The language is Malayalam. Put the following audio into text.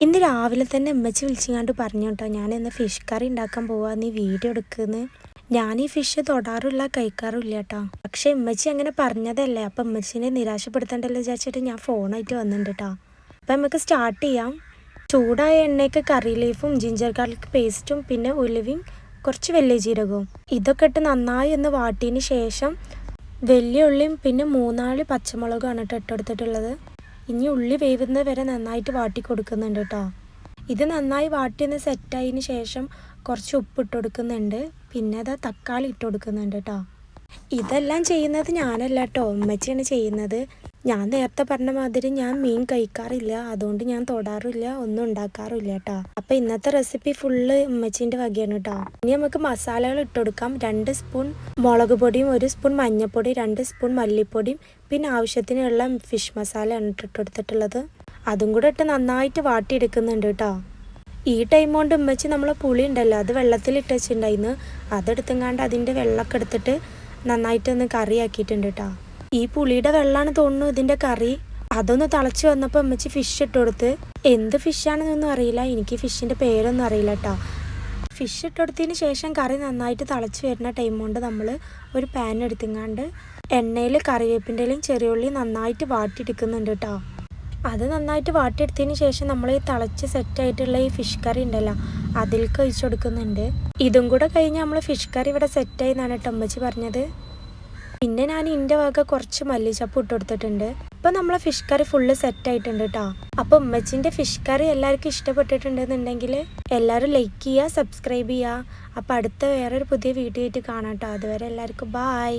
ഇന്ന് രാവിലെ തന്നെ ഉമ്മച്ചി വിളിച്ചിങ്ങാണ്ട് പറഞ്ഞു കേട്ടോ, ഞാനിന്ന് ഫിഷ് കറി ഉണ്ടാക്കാൻ പോവാ, നീ വീഡിയോ എടുക്കുന്നു. ഞാൻ ഈ ഫിഷ് തൊടാറില്ല, കഴിക്കാറില്ല കേട്ടോ. പക്ഷെ ഉമ്മച്ചി അങ്ങനെ പറഞ്ഞതല്ലേ, അപ്പം ഉമ്മച്ചിനെ നിരാശപ്പെടുത്തണ്ടല്ലോ വിചാരിച്ചിട്ട് ഞാൻ ഫോണായിട്ട് വന്നിട്ടുണ്ട് കേട്ടോ. അപ്പം നമുക്ക് സ്റ്റാർട്ട് ചെയ്യാം. ചൂടായ എണ്ണയ്ക്ക് കറി ലീഫും ജിഞ്ചർ ഗാർലിക് പേസ്റ്റും പിന്നെ ഉലുവയും കുറച്ച് വലിയ ജീരകവും ഇതൊക്കെ ഇട്ട് നന്നായി ഒന്ന് വാട്ടിയതിന് ശേഷം വലിയ ഉള്ളിയും പിന്നെ 3-4 പച്ചമുളകാണ് ഇട്ടെടുത്തിട്ടുള്ളത്. ഇനി ഉള്ളി വേവുന്നത് വരെ നന്നായിട്ട് വാട്ടി കൊടുക്കുന്നുണ്ട് കേട്ടോ. ഇത് നന്നായി വാട്ടിയൊന്ന് സെറ്റായതിന് ശേഷം കുറച്ച് ഉപ്പ് ഇട്ട് കൊടുക്കുന്നുണ്ട്. പിന്നെ അതാ തക്കാളി ഇട്ട് കൊടുക്കുന്നുണ്ട് കേട്ടോ. ഇതെല്ലാം ചെയ്യുന്നത് ഞാനല്ല കേട്ടോ, ഉമ്മച്ചിയാണ് ചെയ്യുന്നത്. ഞാൻ നേരത്തെ പറഞ്ഞ മാതിരി ഞാൻ മീൻ കഴിക്കാറില്ല, അതുകൊണ്ട് ഞാൻ തൊടാറില്ല, ഒന്നും ഉണ്ടാക്കാറില്ല കേട്ടോ. അപ്പം ഇന്നത്തെ റെസിപ്പി ഫുള്ള് ഉമ്മച്ചീൻ്റെ വകയാണ് കേട്ടോ. ഇനി നമുക്ക് മസാലകൾ ഇട്ട് കൊടുക്കാം. 2 സ്പൂൺ മുളക് പൊടിയും 1 സ്പൂൺ മഞ്ഞൾപ്പൊടി, 2 സ്പൂൺ മല്ലിപ്പൊടിയും പിന്നെ ആവശ്യത്തിനുള്ള ഫിഷ് മസാലയാണ് ഇട്ട് കൊടുത്തിട്ടുള്ളത്. അതും കൂടെ ഇട്ട് നന്നായിട്ട് വാട്ടിയെടുക്കുന്നുണ്ട് കേട്ടോ. ഈ ടൈം കൊണ്ട് ഉമ്മച്ചി നമ്മളെ പുളി ഉണ്ടല്ലോ, അത് വെള്ളത്തിലിട്ട് വെച്ചിട്ടുണ്ടായിരുന്നു. അതെടുത്തെങ്ങാണ്ട് അതിൻ്റെ വെള്ളമൊക്കെ എടുത്തിട്ട് നന്നായിട്ടൊന്ന് കറിയാക്കിയിട്ടുണ്ട് കേട്ടോ. ഈ പുളിയുടെ വെള്ളമാണ് തോന്നുന്നു ഇതിൻ്റെ കറി. അതൊന്ന് തിളച്ച് വന്നപ്പോൾ ഉമ്മച്ചി ഫിഷ് ഇട്ട് കൊടുത്ത്. എന്ത് ഫിഷാണെന്നൊന്നും അറിയില്ല, എനിക്ക് ഫിഷിൻ്റെ പേരൊന്നും അറിയില്ല കേട്ടോ. ഫിഷ് ഇട്ട് കൊടുത്തതിന് ശേഷം കറി നന്നായിട്ട് തിളച്ച് വരുന്ന ടൈം കൊണ്ട് നമ്മൾ ഒരു പാൻ എടുത്തെങ്ങാണ്ട് എണ്ണയിൽ കറിവേപ്പിൻ്റെ ഇലയും ചെറിയുള്ളി നന്നായിട്ട് വാട്ടിയെടുക്കുന്നുണ്ട് കേട്ടോ. അത് നന്നായിട്ട് വാട്ടിയെടുത്തതിന് ശേഷം നമ്മൾ ഈ തിളച്ച് സെറ്റായിട്ടുള്ള ഈ ഫിഷ് കറി ഉണ്ടല്ലോ, അതിലേക്ക് ഒഴിച്ചു കൊടുക്കുന്നുണ്ട്. ഇതും കൂടെ കഴിഞ്ഞ് നമ്മൾ ഫിഷ് കറി ഇവിടെ സെറ്റായി എന്നാണ് കേട്ടോ ഉമ്മച്ചി പറഞ്ഞത്. പിന്നെ ഞാൻ ഇതിൻ്റെ വക കുറച്ച് മല്ലിച്ചപ്പ് ഇട്ട് കൊടുത്തിട്ടുണ്ട്. ഇപ്പം നമ്മളെ ഫിഷ് കറി ഫുള്ള് സെറ്റായിട്ടുണ്ട് കേട്ടോ. അപ്പോൾ ഉമ്മച്ചിൻ്റെ ഫിഷ് കറി എല്ലാവർക്കും ഇഷ്ടപ്പെട്ടിട്ടുണ്ടെന്നുണ്ടെങ്കിൽ എല്ലാവരും ലൈക്ക് ചെയ്യുക, സബ്സ്ക്രൈബ് ചെയ്യുക. അപ്പോൾ അടുത്ത വേറൊരു പുതിയ വീഡിയോ ആയിട്ട് കാണാം കേട്ടോ. അതുവരെ എല്ലാവർക്കും ബായ്.